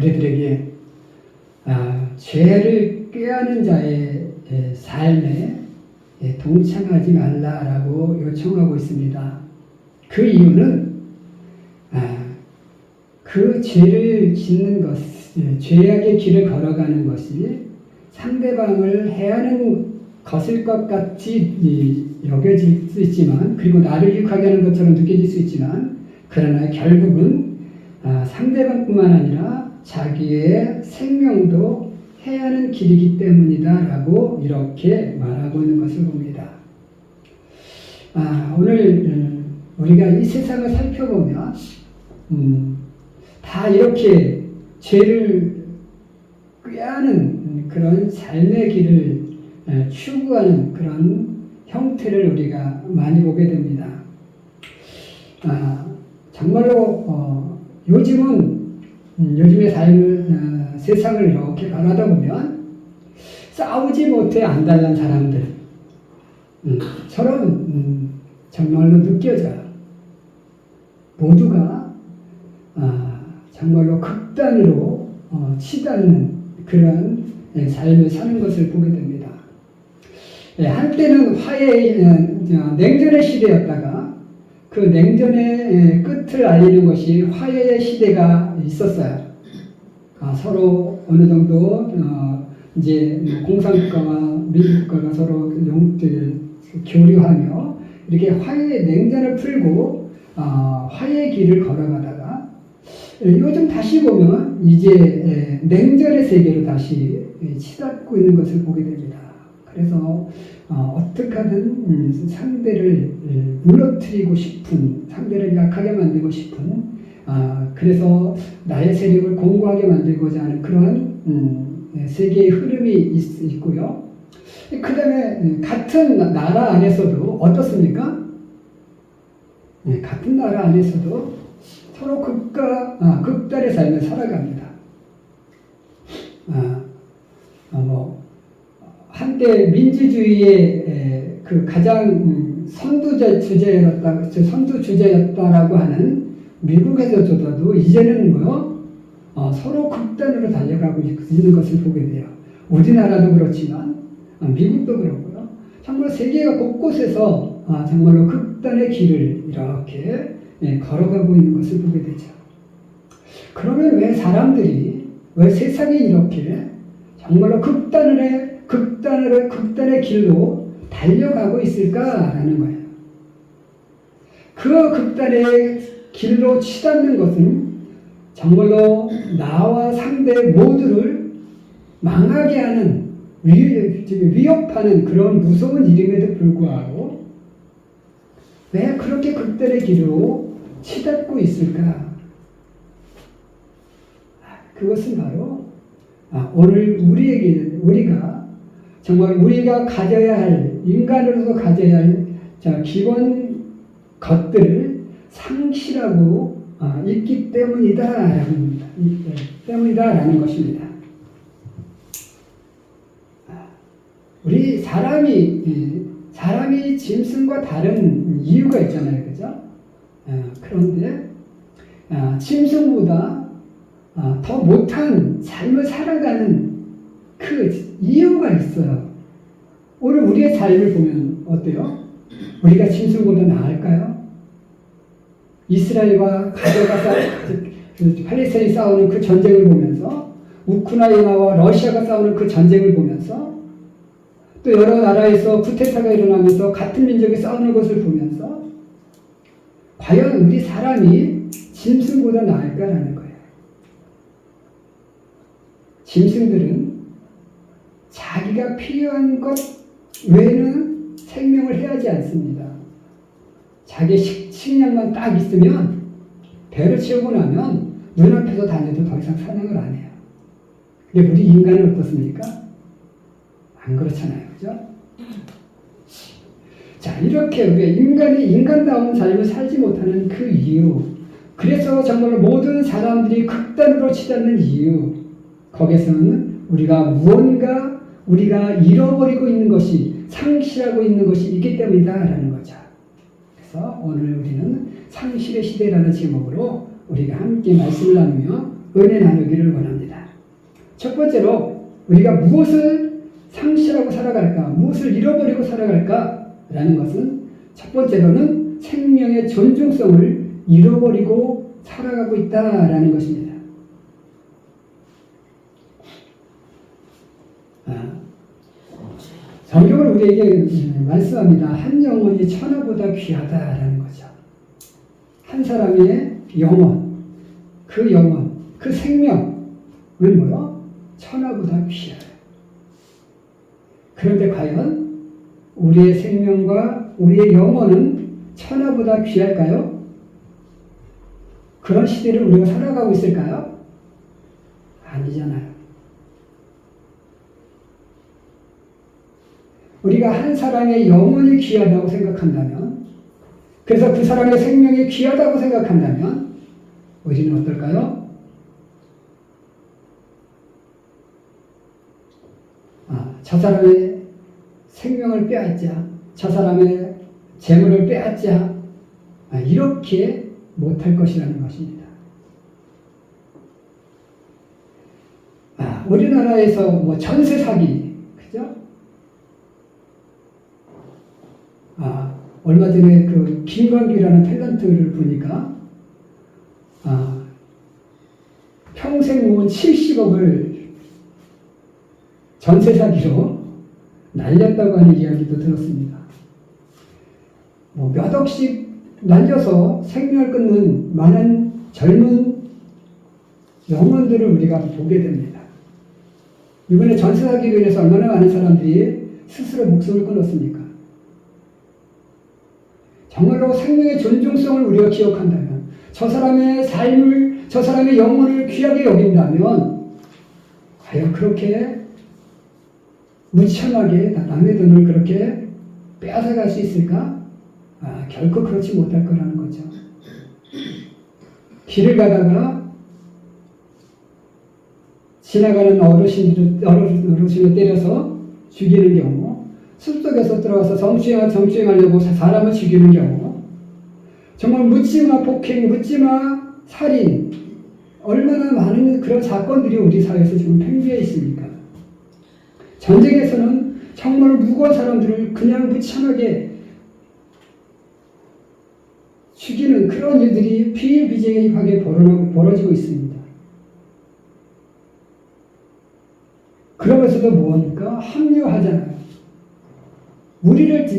우리들에게 죄를 꾀하는 자의 삶에 동참하지 말라라고 요청하고 있습니다. 그 이유는 그 죄를 짓는 것, 죄악의 길을 걸어가는 것이 상대방을 해하는 것일 것 같이 여겨질 수 있지만, 그리고 나를 유익하게 하는 것처럼 느껴질 수 있지만, 그러나 결국은 상대방뿐만 아니라 자기의 생명도 해하는 길이기 때문이다 라고 이렇게 말하고 있는 것을 봅니다. 오늘 우리가 이 세상을 살펴보면 다 이렇게 죄를 꾀하는 그런 삶의 길을 추구하는 그런 형태를 우리가 많이 보게 됩니다. 정말로 요즘의 삶을 세상을 이렇게 바라다 보면 싸우지 못해 안달난 사람들처럼 정말로 느껴져요. 모두가 정말로 극단으로 치닫는 그런 삶을 사는 것을 보게 됩니다. 한때는 냉전의 시대였다가 그 냉전의 끝을 알리는 것이 화해의 시대가 있었어요. 서로 어느 정도 이제 공산국가와 미국국가가 서로 교류하며 이렇게 냉전을 풀고 화해의 길을 걸어가다가 요즘 다시 보면 이제 냉전의 세계로 다시 치닫고 있는 것을 보게 됩니다. 그래서 어떻게 하든 상대를 무너뜨리고 싶은, 상대를 약하게 만들고 싶은, 그래서 나의 세력을 공고하게 만들고자 하는 그런 세계의 흐름이 있고요. 그 다음에 같은 나라 안에서도 어떻습니까? 같은 나라 안에서도 서로 극단의 삶을 살아갑니다. 한때 민주주의의 그 가장 선두 주자였다라고 하는 미국에서조차도 이제는 서로 극단으로 달려가고 있는 것을 보게 돼요. 우리나라도 그렇지만 미국도 그렇고요. 정말 세계가 곳곳에서 정말로 극단의 길을 이렇게 걸어가고 있는 것을 보게 되죠. 그러면 왜 세상이 이렇게 정말로 극단의 길로 달려가고 있을까라는 거예요. 그 극단의 길로 치닫는 것은 정말로 나와 상대 모두를 망하게 하는, 위협하는 그런 무서운 일임에도 불구하고 왜 그렇게 극단의 길로 치닫고 있을까? 그것은 바로 오늘 우리가 정말 우리가 가져야 할, 인간으로서 가져야 할 기본 것들을 상실하고 있기 때문이다라는 것입니다. 우리 사람이 짐승과 다른 이유가 있잖아요, 그죠? 그런데 짐승보다 더 못한 삶을 살아가는 그 이유가 있어요. 오늘 우리의 삶을 보면 어때요? 우리가 짐승보다 나을까요? 이스라엘과 팔레스타인이 싸우는 그 전쟁을 보면서, 우크라이나와 러시아가 싸우는 그 전쟁을 보면서, 또 여러 나라에서 쿠데타가 일어나면서 같은 민족이 싸우는 것을 보면서 과연 우리 사람이 짐승보다 나을까라는 거예요. 짐승들은 자기가 필요한 것 외에는 생명을 해하지 않습니다. 자기 식량만 딱 있으면, 배를 채우고 나면 눈앞에서 다녀도 더 이상 사냥을 안 해요. 근데 우리 인간은 어떻습니까? 안 그렇잖아요, 그죠? 자, 이렇게 우리가 인간다운 삶을 살지 못하는 그 이유, 그래서 정말 모든 사람들이 극단으로 치닫는 이유, 거기에서는 우리가 잃어버리고 있는 것이, 상실하고 있는 것이 있기 때문이다라는 거죠. 그래서 오늘 우리는 상실의 시대라는 제목으로 우리가 함께 말씀을 나누며 은혜 나누기를 원합니다. 첫 번째로 우리가 무엇을 상실하고 살아갈까, 무엇을 잃어버리고 살아갈까라는 것은 첫 번째로는 생명의 존중성을 잃어버리고 살아가고 있다라는 것입니다. 성경은 우리에게 말씀합니다. 한 영혼이 천하보다 귀하다라는 거죠. 한 사람의 영혼, 그 생명은 뭐요? 천하보다 귀해요. 그런데 과연 우리의 생명과 우리의 영혼은 천하보다 귀할까요? 그런 시대를 우리가 살아가고 있을까요? 아니잖아요. 우리가 한 사람의 영혼이 귀하다고 생각한다면, 그래서 그 사람의 생명이 귀하다고 생각한다면 우리는 어떨까요? 저 사람의 생명을 빼앗자, 저 사람의 재물을 빼앗자, 이렇게 못할 것이라는 것입니다. 우리나라에서 뭐 전세 사기, 그죠? 얼마 전에 그 김광규라는 탤런트를 보니까 평생 모은 70억을 전세 사기로 날렸다고 하는 이야기도 들었습니다. 뭐 몇 억씩 날려서 생명을 끊는 많은 젊은 영혼들을 우리가 보게 됩니다. 이번에 전세 사기로 인해서 얼마나 많은 사람들이 스스로 목숨을 끊었습니까? 정말로 생명의 존중성을 우리가 기억한다면, 저 사람의 삶을, 저 사람의 영혼을 귀하게 여긴다면 과연 그렇게 무참하게 남의 돈을 그렇게 빼앗아갈 수 있을까? 결코 그렇지 못할 거라는 거죠. 길을 가다가 지나가는 어르신을 때려서 죽이는 경우, 숲속에서 들어가서 정주행하려고 사람을 죽이는 경우, 정말 묻지마 폭행, 묻지마 살인, 얼마나 많은 그런 사건들이 우리 사회에서 지금 팽배해 있습니까? 전쟁에서는 정말 무고한 사람들을 그냥 무참하게 죽이는 그런 일들이 비일비재하게 벌어지고 있습니다. 그러면서도 뭐합니까? 합리화하잖아요.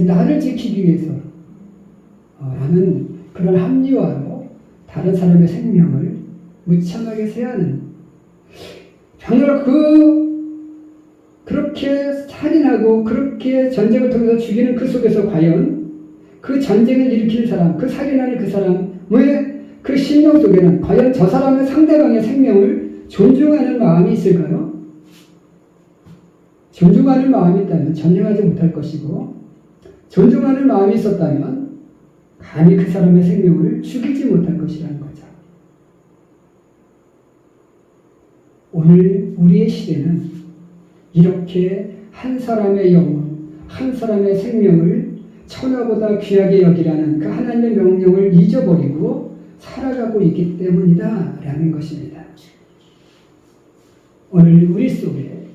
나를 지키기 위해서 라는 그런 합리화로 다른 사람의 생명을 무참하게 세하는, 정말 그렇게 살인하고 그렇게 전쟁을 통해서 죽이는 그 속에서 과연 그 전쟁을 일으킬 사람, 그 살인하는 그 사람의 그 심령 속에는 과연 저 사람의 상대방의 생명을 존중하는 마음이 있을까요? 존중하는 마음이 있다면 전쟁하지 못할 것이고, 존중하는 마음이 있었다면 감히 그 사람의 생명을 죽이지 못할 것이라는 거죠. 오늘 우리의 시대는 이렇게 한 사람의 영혼, 한 사람의 생명을 천하보다 귀하게 여기라는 그 하나님의 명령을 잊어버리고 살아가고 있기 때문이다 라는 것입니다. 오늘 우리 속에,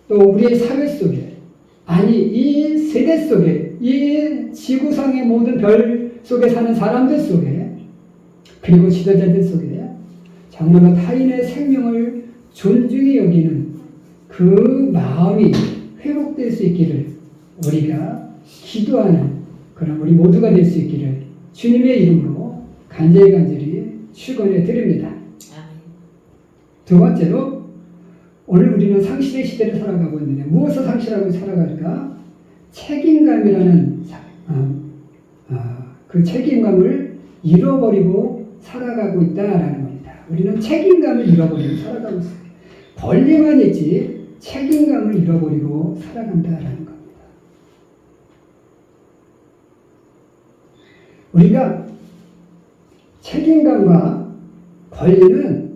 또 우리의 사회 속에, 아니 이 세대 속에, 이 지구상의 모든 별 속에 사는 사람들 속에, 그리고 지도자들 속에 정말로 타인의 생명을 존중히 여기는 그 마음이 회복될 수 있기를 우리가 기도하는 그런 우리 모두가 될 수 있기를 주님의 이름으로 간절히 축원해 드립니다. 두 번째로, 오늘 우리는 상실의 시대를 살아가고 있는데 무엇을 상실하고 살아갈까? 책임감이라는 그 책임감을 잃어버리고 살아가고 있다라는 겁니다. 우리는 책임감을 잃어버리고 살아가고 있어요. 권리만 있지 책임감을 잃어버리고 살아간다라는 겁니다. 우리가 책임감과 권리는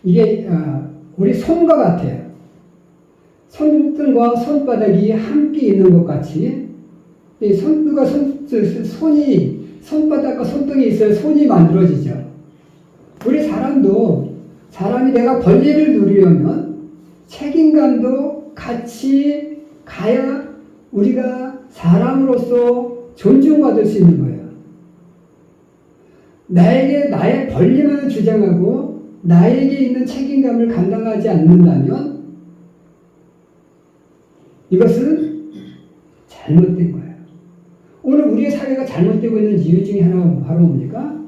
이게 우리 손과 같아요. 손등과 손바닥이 함께 있는 것 같이, 이 손바닥과 손등이 있어야 손이 만들어지죠. 우리 사람이 내가 권리를 누리려면 책임감도 같이 가야 우리가 사람으로서 존중받을 수 있는 거예요. 나에게 나의 권리만 주장하고 나에게 있는 책임감을 감당하지 않는다면 이것은 잘못된 거예요. 오늘 우리의 사회가 잘못되고 있는 이유 중에 하나가 바로 뭡니까?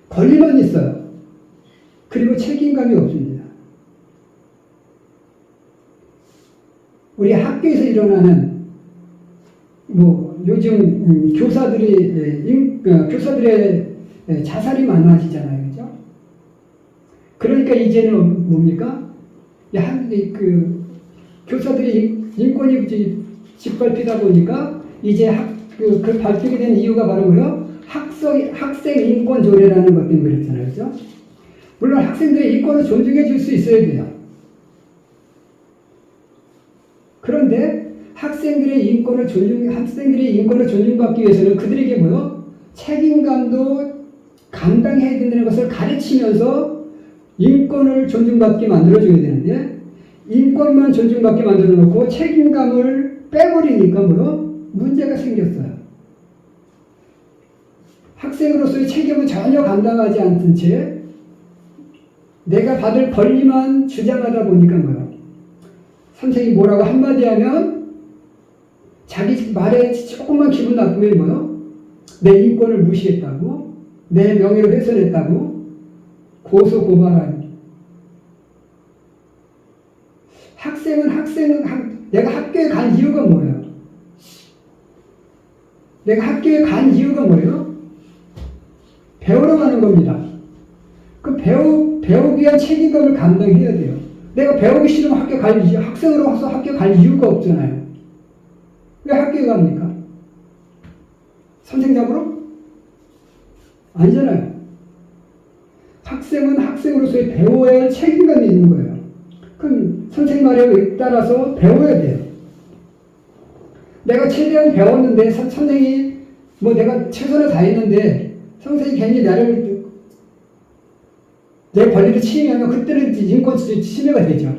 권리만 있어요. 그리고 책임감이 없습니다. 우리 학교에서 일어나는 요즘 교사들의 자살이 많아지잖아요, 그죠? 그러니까 이제는 뭡니까? 교사들이 인권이 짓밟히다 보니까 이제 그 밝히게 된 이유가 바로 뭐예요? 학생 인권 조례라는 것 때문에 그랬잖아요, 그죠? 물론 학생들의 인권을 존중해 줄 수 있어야 돼요. 그런데 학생들의 인권을 존중받기 위해서는 그들에게 뭐요? 책임감도 감당해야 된다는 것을 가르치면서 인권을 존중받게 만들어줘야 되는데 인권만 존중받게 만들어 놓고 책임감을 빼버리니까 뭐요? 문제가 생겼어요. 학생으로서의 책임을 전혀 감당하지 않던 채 내가 받을 권리만 주장하다 보니까 뭐요? 선생님이 뭐라고 한마디 하면 자기 말에 조금만 기분 나쁘면 뭐요? 내 인권을 무시했다고, 내 명예를 훼손했다고 고소 고발하니. 내가 학교에 간 이유가 뭐예요? 배우러 가는 겁니다. 그 배우기 위한 책임감을 감당해야 돼요. 내가 배우기 싫으면 학생으로서 학교 갈 이유가 없잖아요. 왜 학교에 갑니까? 선생 잡으러? 아니잖아요. 학생은 학생으로서의 배워야 할 책임감이 있는 거예요. 그럼 선생님 말에 따라서 배워야 돼요. 내가 최대한 배웠는데 선생님이 내가 최선을 다했는데 선생님이 괜히 내 권리를 침해하면 그때는 인권 침해가 되죠.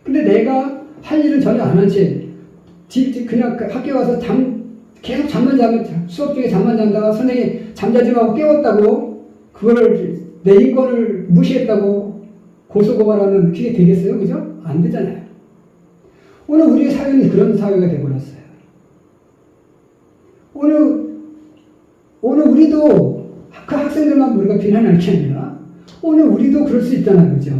근데 내가 할 일은 전혀 안 한 채 그냥 학교 가서 계속 수업 중에 잠만 잔다가 선생님이 잠자지 말고 깨웠다고 그거를 내 인권을 무시했다고 고소고발하면 그게 되겠어요? 그죠? 안 되잖아요. 오늘 우리의 사회는 그런 사회가 되어버렸어요. 오늘 우리도 그 학생들만 우리가 비난할 게 아니라 오늘 우리도 그럴 수 있잖아요. 그죠?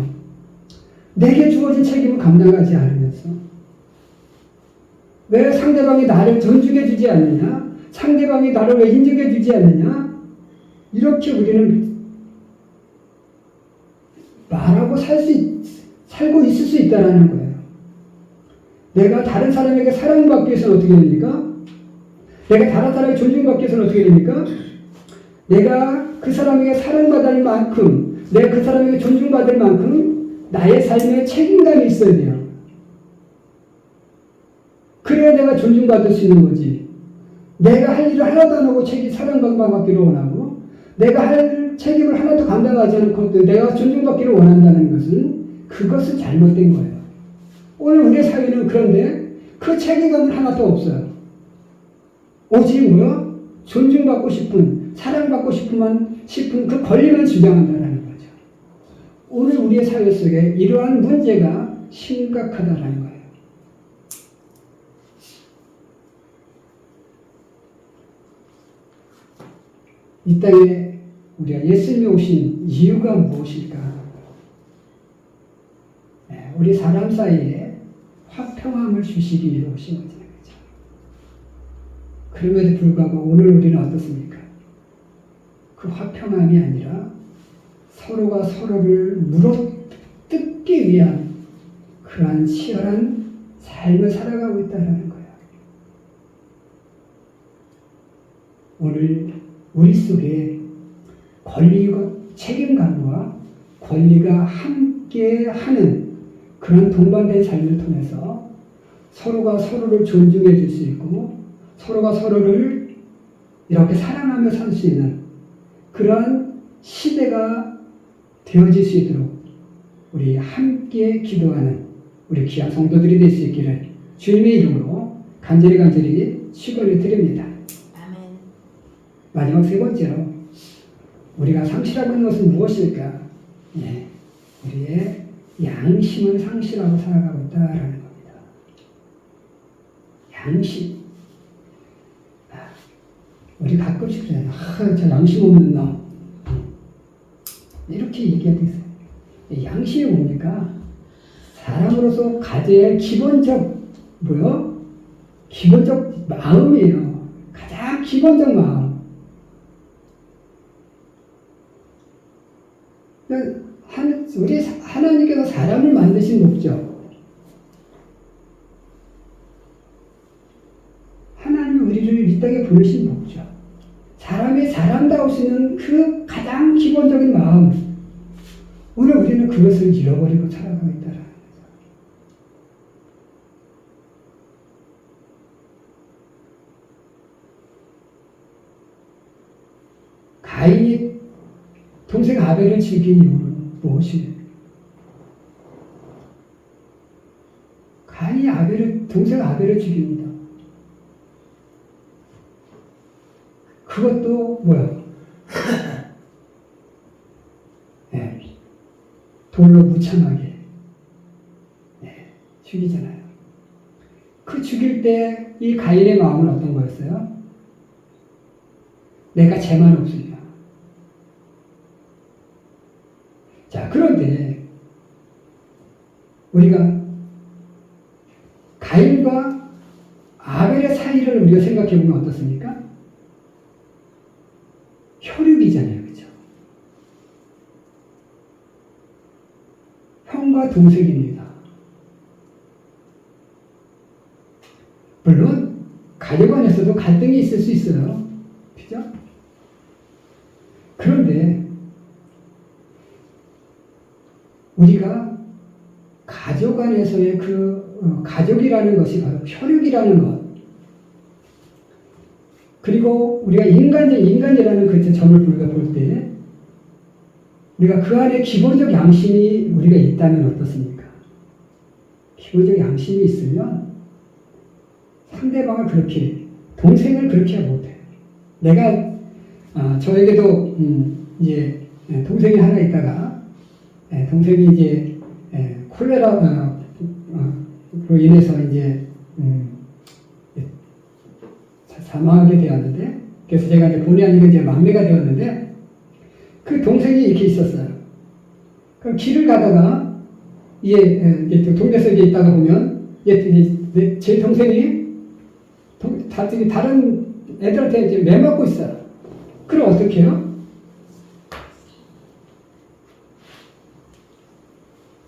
내게 주어진 책임을 감당하지 않으면서 왜 상대방이 나를 존중해 주지 않느냐? 상대방이 나를 왜 인정해 주지 않느냐? 이렇게 우리는 말하고 살고 있을 수 있다는 거예요. 내가 다른 사람에게 사랑받기 위해서는 어떻게 됩니까? 내가 다른 사람에게 존중받기 위해서는 어떻게 됩니까? 내가 그 사람에게 사랑받을 만큼, 내가 그 사람에게 존중받을 만큼 나의 삶에 책임감이 있어야 돼요. 그래야 내가 존중받을 수 있는 거지. 내가 할 일을 하나도 안 하고 사랑받기를 원하고 내가 할 책임을 하나도 감당하지 않고 내가 존중받기를 원한다는 그것은 잘못된 거예요. 오늘 우리의 사회는 그런데 그 책임감은 하나도 없어요. 오직 존중받고 싶은, 사랑받고 싶은 그 권리만 주장한다는 거죠. 오늘 우리의 사회 속에 이러한 문제가 심각하다는 거예요. 이 땅에 우리가 예수님이 오신 이유가 무엇일까? 우리 사람 사이에 화평함을 주시기 위해 오신 거죠. 그럼에도 불구하고 오늘 우리는 어떻습니까? 그 화평함이 아니라 서로가 서로를 물어뜯기 위한 그러한 치열한 삶을 살아가고 있다는 거예요. 오늘 우리 속에 권리와 책임감과 권리가 함께하는 그런 동반된 삶을 통해서 서로가 서로를 존중해 줄 수 있고 서로가 서로를 이렇게 사랑하며 살 수 있는 그런 시대가 되어질 수 있도록 우리 함께 기도하는 우리 귀한 성도들이 될 수 있기를 주님의 이름으로 간절히 축원을 드립니다. 아멘. 마지막 세 번째로 우리가 상실하고 있는 것은 무엇일까? 예, 우리의 양심을 상실하고 살아가고 있다라는 겁니다. 양심. 우리 가끔씩 그래요. 저 양심 없는 놈. 이렇게 얘기할 때 있어요. 양심이 뭡니까? 사람으로서 가져야 할 기본적 기본적 마음이에요. 가장 기본적 마음. 우리 하나님께서 사람을 만드신 목적, 하나님이 우리를 이 땅에 보내신 목적, 사람의 사람다울 수 있는 그 가장 기본적인 마음, 오늘 우리는 그것을 잃어버리고 살아가고 있다라는 거죠. 가인이 동생 아벨을 죽인 이유는 무엇이에요? 가인이 동생 아벨을 죽입니다. 그것도 뭐야? 네. 돌로 무참하게 죽이잖아요. 그 죽일 때 이 가인의 마음은 어떤 거였어요? 내가 죄만 없으리라. 자, 그런데 우리가 가인과 아벨의 사이를 우리가 생각해 보면 어떻습니까? 혈육이잖아요, 그렇죠? 형과 동생입니다. 물론 가족 안에서도 갈등이 있을 수 있어요, 그죠? 그런데 우리가 가족 안에서의 가족이라는 것이 바로 혈육이라는 것, 그리고 우리가 인간이라는 그 점을 우리가 볼 때, 우리가 그 안에 기본적 양심이 우리가 있다면 어떻습니까? 기본적 양심이 있으면 상대방을 동생을 그렇게 못해요. 내가, 저에게도, 이제, 동생이 하나 있다가, 동생이 이제, 콜레라로 인해서 이제, 사망하게 되었는데, 그래서 제가 이제 본의 아니게 이제 막내가 되었는데, 그 동생이 이렇게 있었어요. 그럼 길을 가다가, 동네에서 이제 있다가 보면, 제 동생이 다른 애들한테 이제 매맞고 있어요. 그럼 어떻게 해요?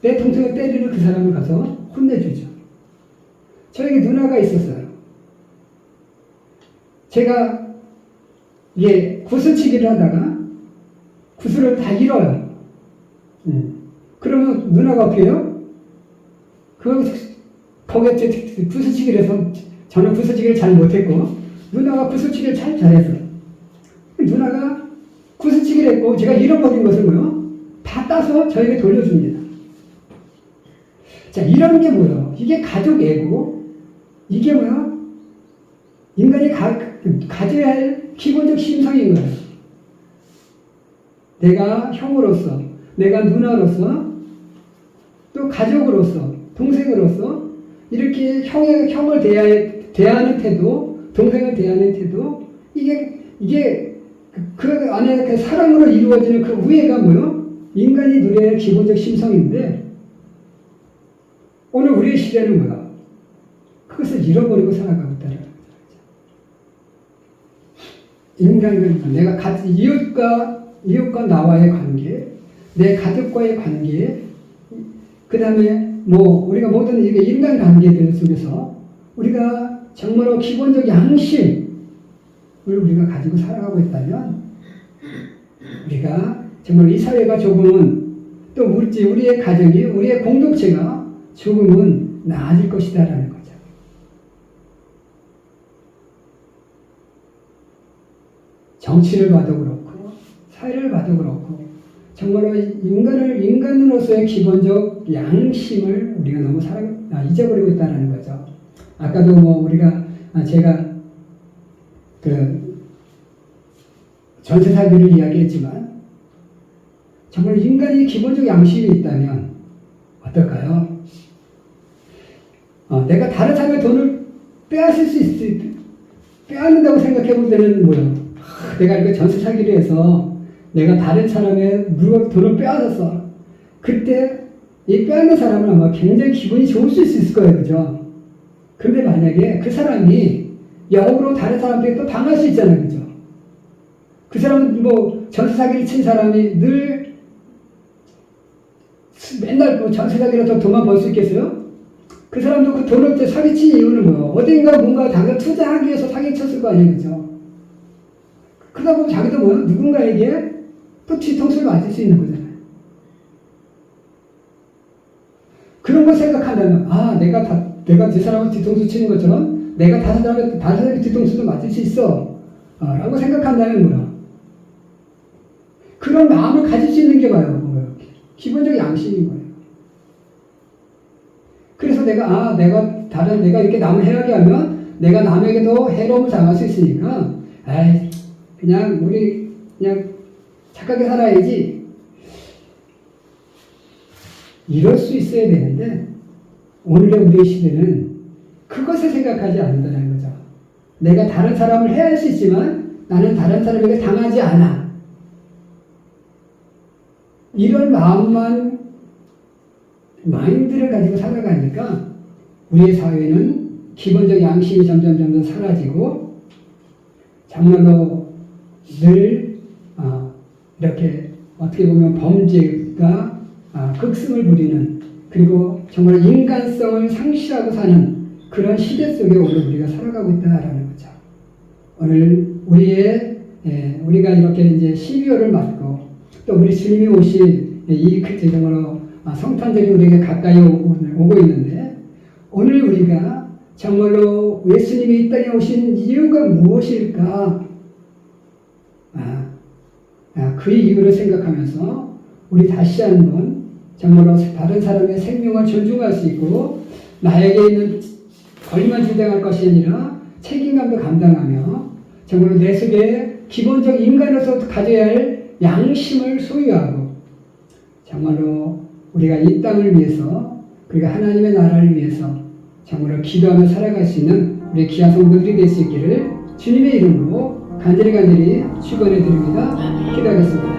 내 동생을 때리는 그 사람을 가서 혼내주죠. 저에게 누나가 있었어요. 제가 구슬치기를 하다가 구슬을 다 잃어요. 그러면 누나가 어떻게 해요? 거기에 구슬치기를 해서 저는 구슬치기를 잘 못했고 누나가 구슬치기를 잘해서 누나가 구슬치기를 했고 제가 잃어버린 것을 다 따서 저에게 돌려줍니다. 자, 이런 게 뭐예요? 이게 가족 애고 이게 뭐예요? 인간이 가져야 할 기본적 심성인 거예요. 내가 형으로서, 내가 누나로서, 또 가족으로서, 동생으로서 이렇게 형을 대하는 태도, 동생을 대하는 태도, 이게 그 안에 그 사랑으로 이루어지는 그 우애가 뭐예요? 인간이 누려야 할 기본적 심성인데 오늘 우리의 시대는 뭐야? 그것을 잃어버리고 살아가고 있다는 거죠. 인간은 내가 이웃과 나와의 관계, 내 가족과의 관계, 그 다음에 우리가 모든 인간 관계들 속에서 우리가 정말로 기본적 양심을 우리가 가지고 살아가고 있다면 우리가 정말 이 사회가 조금은 또 우리의 가정이, 우리의 공동체가 조금은 나아질 것이다라는 거죠. 정치를 봐도 그렇고 사회를 봐도 그렇고 정말로 인간으로서의 기본적 양심을 우리가 너무 잊어버리고 있다는 거죠. 아까도 제가 전세 사기를 이야기했지만 정말 인간이 기본적 양심이 있다면 어떨까요? 내가 다른 사람의 돈을 빼앗는다고 생각해 볼 때는 뭐예요? 내가 이렇게 전세 사기를 해서 내가 다른 사람의 돈을 빼앗았어. 그때 이 빼앗는 사람은 아마 굉장히 기분이 좋을 수 있을 거예요. 그죠? 그런데 만약에 그 사람이 역으로 다른 사람한테 또 당할 수 있잖아요. 그죠? 그 사람은 전세 사기를 친 사람이 늘 맨날 전세 사기라서 돈만 벌 수 있겠어요? 그 사람도 그 돈을 사기친 이유는 뭐예요? 어딘가 뭔가 자기가 투자하기 위해서 사기쳤을 거 아니에요. 그죠? 그러다 보면 자기도 누군가에게 또 뒤통수를 맞을 수 있는 거잖아요. 그런 걸 생각한다면, 내가 저 사람을 뒤통수 치는 것처럼 내가 다른 사람의 뒤통수도 맞을 수 있어. 라고 생각한다면 뭐야? 그런 마음을 가질 수 있는 게 뭐예요? 기본적 양심인 거예요. 그래서 내가 이렇게 남을 해하게 하면 내가 남에게도 해로움을 당할 수 있으니까, 우리 착하게 살아야지. 이럴 수 있어야 되는데, 오늘의 우리의 시대는 그것을 생각하지 않는다는 거죠. 내가 다른 사람을 해할 수 있지만 나는 다른 사람에게 당하지 않아. 이런 마인드를 가지고 살아가니까 우리의 사회는 기본적 양심이 점점 사라지고 정말로 늘 이렇게 어떻게 보면 범죄가 극승을 부리는, 그리고 정말 인간성을 상실하고 사는 그런 시대 속에 오늘 우리가 살아가고 있다라는 거죠. 오늘 우리가 이렇게 이제 12월을 맞고 또 우리 주님이 오실 이 정말로 성탄절이 우리에게 가까이 오고 있는데, 오늘 우리가 정말로 예수님이 이 땅에 오신 이유가 무엇일까? 그 이유를 생각하면서 우리 다시 한번 정말로 다른 사람의 생명을 존중할 수 있고, 나에게 있는 권리만 주장할 것이 아니라 책임감도 감당하며 정말로 내 속에 기본적 인간으로서 가져야 할 양심을 소유하고, 정말로 우리가 이 땅을 위해서, 그리고 하나님의 나라를 위해서 정말로 기도하며 살아갈 수 있는 우리 귀한 성도들이 될 수 있기를 주님의 이름으로 간절히 축원해 드립니다. 기도하겠습니다.